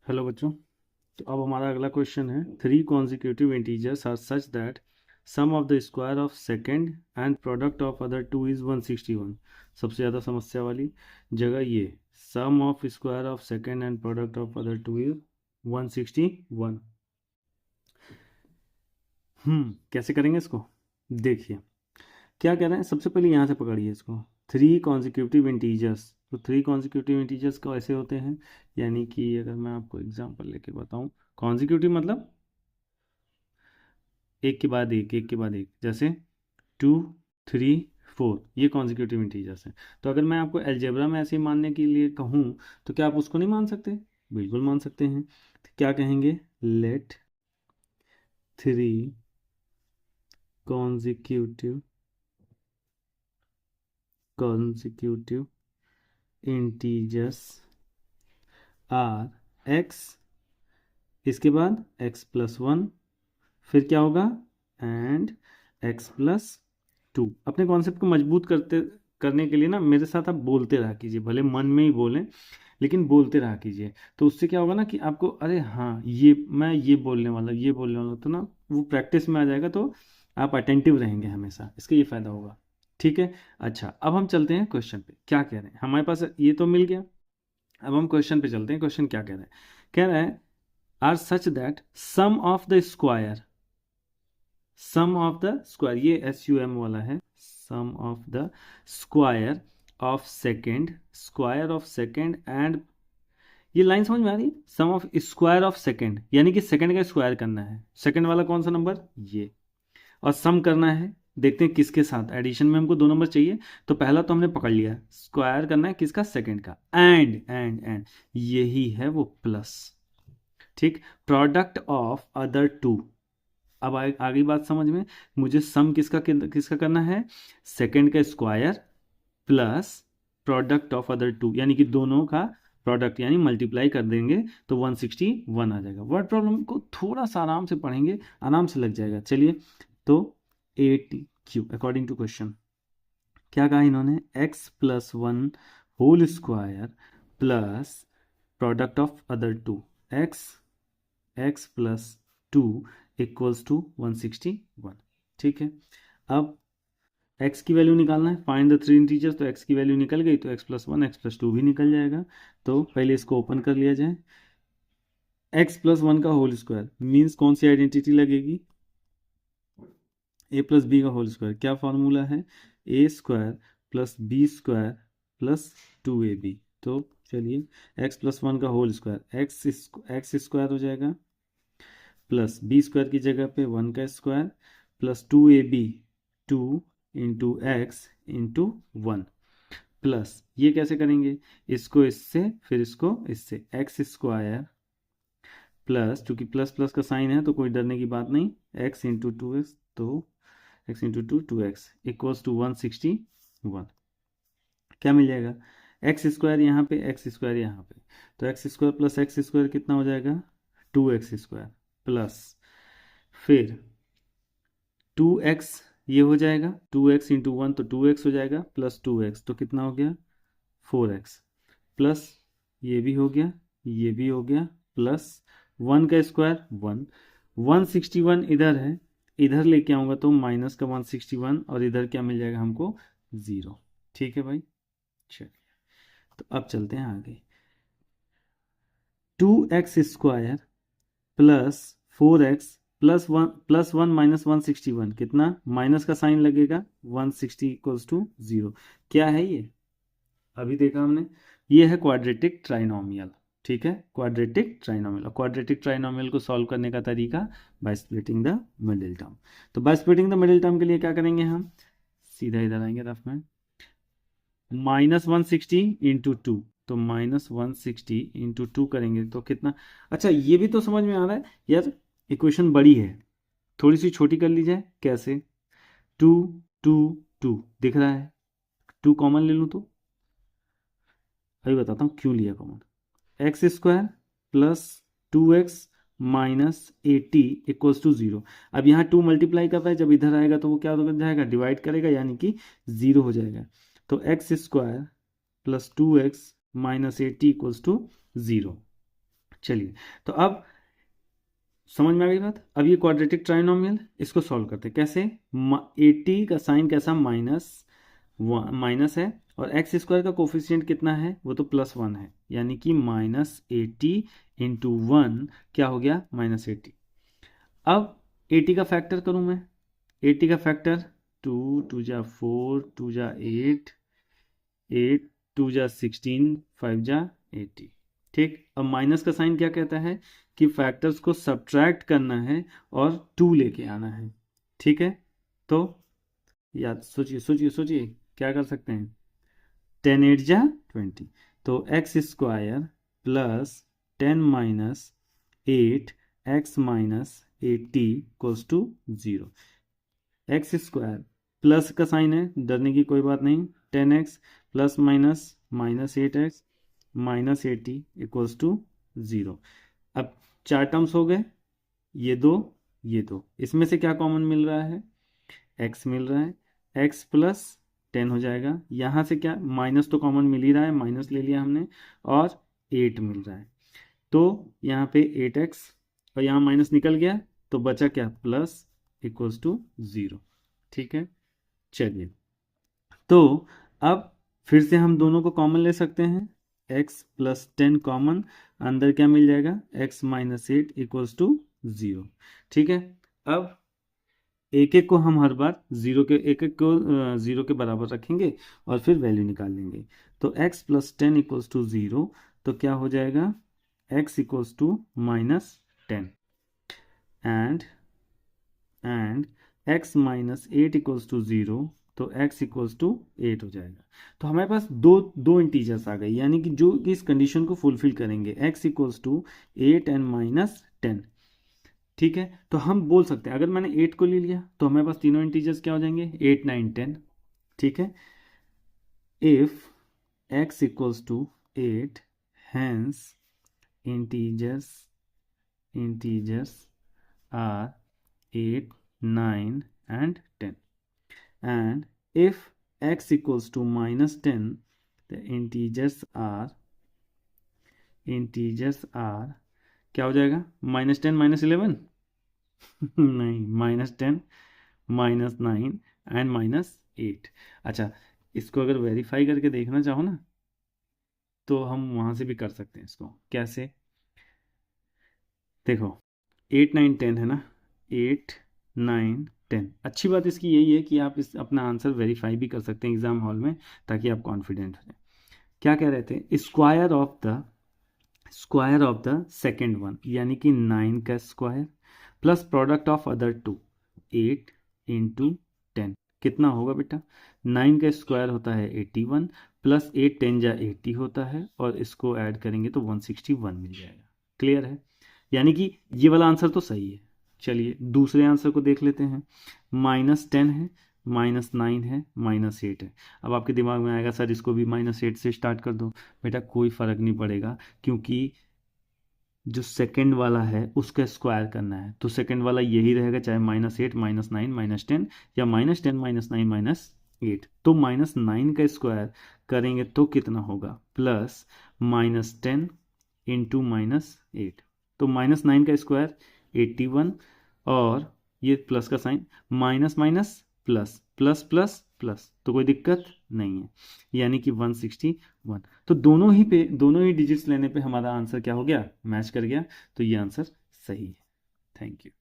Hello बच्चों। तो अब हमारा अगला क्वेश्चन है, three consecutive integers are such that sum of the square of second and product of other two is 161। सबसे ज़्यादा समस्या वाली जगह ये, sum of square of second and product of other two is 161। कैसे करेंगे इसको? देखिए क्या कह रहे हैं। सबसे पहले यहाँ से पकड़िए इसको, थ्री कॉन्जिक्यूटिव इंटीजर्स। तो थ्री कॉन्जिक्यूटिव इंटीजर्स को ऐसे होते हैं, यानी कि अगर मैं आपको एग्जांपल लेके बताऊं, कॉन्जिक्यूटिव मतलब एक के बाद एक, एक के बाद एक, जैसे 2 3 4, ये कॉन्जिक्यूटिव इंटीजर्स हैं। तो अगर मैं आपको अलजेब्रा में ऐसे ही मानने के लिए कहूँ तो क्या आप उसको नहीं मान सकते? बिल्कुल मान सकते हैं। तो क्या कहेंगे? Let three consecutive consecutive integers are x, इसके बाद x प्लस वन, फिर क्या होगा? And x plus two. अपने कॉन्सेप्ट को मजबूत करने के लिए ना मेरे साथ आप बोलते रहा कीजिए, भले मन में ही बोलें लेकिन बोलते रहा कीजिए। तो उससे क्या होगा ना कि आपको, अरे हाँ ये मैं ये बोलने वाला, ये बोलने वाला, तो ना वो प्रैक्टिस में आ जाएगा, तो आप अटेंटिव रहेंगे हमेशा, इसका ये फ़ायदा होगा। ठीक है। अच्छा, अब हम चलते हैं क्वेश्चन पे। क्या कह रहे हैं? हमारे पास ये तो मिल गया, अब हम क्वेश्चन पे चलते हैं। क्वेश्चन क्या कह रहे हैं? कह रहे हैं are such that sum of the square, sum of the square, ये SUM वाला है, sum of the square of second, square of second and, ये लाइन समझ में आ रही? Sum of square of second, यानी कि सेकेंड का स्क्वायर करना है। सेकेंड वाला कौन सा नंबर? ये। और सम करना है, देखते हैं किसके साथ। एडिशन में हमको दो नंबर चाहिए, तो पहला तो हमने पकड़ लिया, स्क्वायर करना है किसका? सेकेंड का। एंड यही है वो प्लस। ठीक। प्रोडक्ट ऑफ अदर टू, अब आगे बात समझ में। मुझे सम किसका किसका करना है? सेकेंड का square plus product of other two, यानी कि दोनों का प्रोडक्ट, यानी मल्टीप्लाई कर देंगे तो 161 आ जाएगा। वर्ड प्रॉब्लम को थोड़ा सा आराम से पढ़ेंगे, आराम से लग जाएगा। चलिए, तो 8Q अकॉर्डिंग टू क्वेश्चन क्या कहा इन्होंने? x plus one whole square plus product of other two, x plus two equals to 161। ठीक है। अब x की वैल्यू निकालना है, फाइंड द थ्री इंटीजर्स। तो x की वैल्यू निकल गई तो x plus one, x plus two भी निकल जाएगा। तो पहले इसको ओपन कर लिया जाए। x प्लस वन का होल स्क्वायर मीन्स कौन सी आइडेंटिटी लगेगी? a प्लस बी का होल स्क्वायर। क्या फॉर्मूला है? a square plus b square plus 2ab। तो चलिए, x प्लस वन का होल स्क्वायर, एक्स स्क्वायर हो जाएगा, प्लस बी स्क्वायर की जगह पे वन का square, plus 2ab, 2 into x into one, plus ये कैसे करेंगे? इसको इससे, फिर इसको इससे, एक्स स्क्वायर प्लस, चूंकि प्लस प्लस का साइन है तो कोई डरने की बात नहीं, एक्स इंटू टू एक्स, तो x into two, 2x equals to 161। क्या मिल जाएगा? एक्स स्क्वायर यहाँ पे, एक्स स्क्वायर यहाँ पे, तो x square plus x square कितना हो जाएगा? 2x स्क्वायर, प्लस फिर 2x, ये हो जाएगा 2x इंटू वन, तो 2x हो जाएगा, प्लस 2x तो कितना हो गया? 4x, प्लस ये भी हो गया, ये भी हो गया, प्लस वन का स्क्वायर वन, 161 इधर है, इधर लेके आऊँगा तो माइनस का 161, और इधर क्या मिल जाएगा हमको? 0। ठीक है भाई, चलिए तो अब चलते हैं आगे। 2x square plus 4x plus one minus 161, कितना? माइनस का साइन लगेगा, 160 इक्वल्स टू 0। क्या है ये? अभी देखा हमने, ये है क्वाड्रेटिक ट्राइनोमियल। ठीक है, क्वाड्रेटिक ट्राइनोमियल। और क्वाड्रेटिक ट्राइनोमियल को सॉल्व करने का तरीका, by splitting the middle term. तो by splitting the middle term के लिए क्या करेंगे हम? सीधा इधर आएंगे रफ में, -160 इंटू टू, तो -160 इंटू टू करेंगे तो कितना? अच्छा, ये भी तो समझ में आ रहा है यार, इक्वेशन बड़ी है, थोड़ी सी छोटी कर ली जाए। कैसे? 2 2 2 दिख रहा है, 2 कॉमन ले लूँ तो, अभी बताता हूँ क्यों लिया common. X square plus 2x minus 80 equals to 0। अब यहाँ 2 मल्टीप्लाई कर रहा है, जब इधर आएगा तो वो क्या हो जाएगा? डिवाइड करेगा, यानी कि 0 हो जाएगा। तो x square plus 2x minus 80 equals to 0। चलिए, तो अब समझ में आ गई बात। अब ये क्वाड्रेटिक ट्राइनोमियल, इसको सॉल्व करते हैं कैसे। 80 का साइन कैसा, माइनस है, और एक्स स्क्वायर का कोफिशिएंट कितना है, वो तो +1 है, यानी कि -80 इंटू 1 क्या हो गया, -80। अब 80 का फैक्टर करूं मैं, 80 का फैक्टर 2 2 जा 4 2 जा 8 8 2 जा 16 5 जा 80। ठीक, अब माइनस का साइन क्या कहता है कि फैक्टर्स को सब्ट्रैक्ट करना है और 2 लेके आना है। ठीक है, तो याद सोचिए सोचिए सोचिए क्या कर सकते हैं। 10 8 जा 20, तो x square plus 10 minus 8 x minus 80 equals to 0। X square plus का साइन है, डरने की कोई बात नहीं, 10x plus minus -8x minus 80 equals to 0। अब 4 टर्म्स हो गए, ये दो ये दो, इसमें से क्या कॉमन मिल रहा है, x मिल रहा है, x प्लस 10 हो जाएगा, यहाँ से क्या माइनस तो कॉमन मिल ही रहा है, माइनस ले लिया हमने, और 8 मिल रहा है, तो यहाँ पे 8x और यहाँ माइनस निकल गया, तो बचा क्या, प्लस इक्वल्स टू 0। ठीक है, चलिए, तो अब फिर से हम दोनों को कॉमन ले सकते हैं, x प्लस 10 कॉमन, अंदर क्या मिल जाएगा, x माइनस 8 इक्वल्स टू 0। ठीक है, अब एक एक को हम हर बार जीरो के, एक एक को 0 के बराबर रखेंगे और फिर वैल्यू निकाल लेंगे। तो x प्लस 10 इक्वल्स टू 0, तो क्या हो जाएगा, x equals to -10 and x minus 8 equals to 0, तो x इक्वल्स टू 8 हो जाएगा। तो हमारे पास दो इंटीजर्स आ गए, यानी कि जो कि इस कंडीशन को फुलफिल करेंगे, x इक्वल्स टू 8 एंड -10। ठीक है, तो हम बोल सकते हैं, अगर मैंने 8 को ले लिया तो हमारे पास तीनों इंटीजर्स क्या हो जाएंगे, 8 9 10। ठीक है, if x equals to 8, hence integers are 8 9 and 10, and if x equals to -10, the integers are क्या हो जाएगा, -10 -11 नहीं, -10 -9 एंड -8। अच्छा, इसको अगर वेरीफाई करके देखना चाहो ना, तो हम वहां से भी कर सकते हैं इसको, कैसे, देखो 8 9 10 है ना, 8 9 10। अच्छी बात इसकी यही है कि आप इस अपना आंसर वेरीफाई भी कर सकते हैं एग्जाम हॉल में, ताकि आप कॉन्फिडेंट हो जाए। क्या कह रहे थे, square of the second one, यानी कि 9 का square plus product of other two, 8 into 10, कितना होगा बेटा, 9 का स्क्वायर होता है 81 प्लस 8 10 जा 80 होता है, और इसको ऐड करेंगे तो 161 मिल जाएगा। क्लियर है, यानी कि ये वाला आंसर तो सही है। चलिए दूसरे आंसर को देख लेते हैं, -10 है, -9 है, -8 है। अब आपके दिमाग में आएगा सर इसको भी -8 से स्टार्ट कर दो, बेटा कोई फ़र्क नहीं पड़ेगा, क्योंकि जो सेकंड वाला है उसका स्क्वायर करना है, तो सेकंड वाला यही रहेगा, चाहे -8 -9 -10 या -10 -9 -8। तो -9 का स्क्वायर करेंगे तो कितना होगा, प्लस -10 इंटू -8, तो -9 का स्क्वायर 81, और ये प्लस का sign, minus minus plus plus plus plus, तो कोई दिक्कत नहीं है, यानी कि 161। तो दोनों ही डिजिट्स लेने पे हमारा आंसर क्या हो गया, मैच कर गया, तो ये आंसर सही है। Thank you.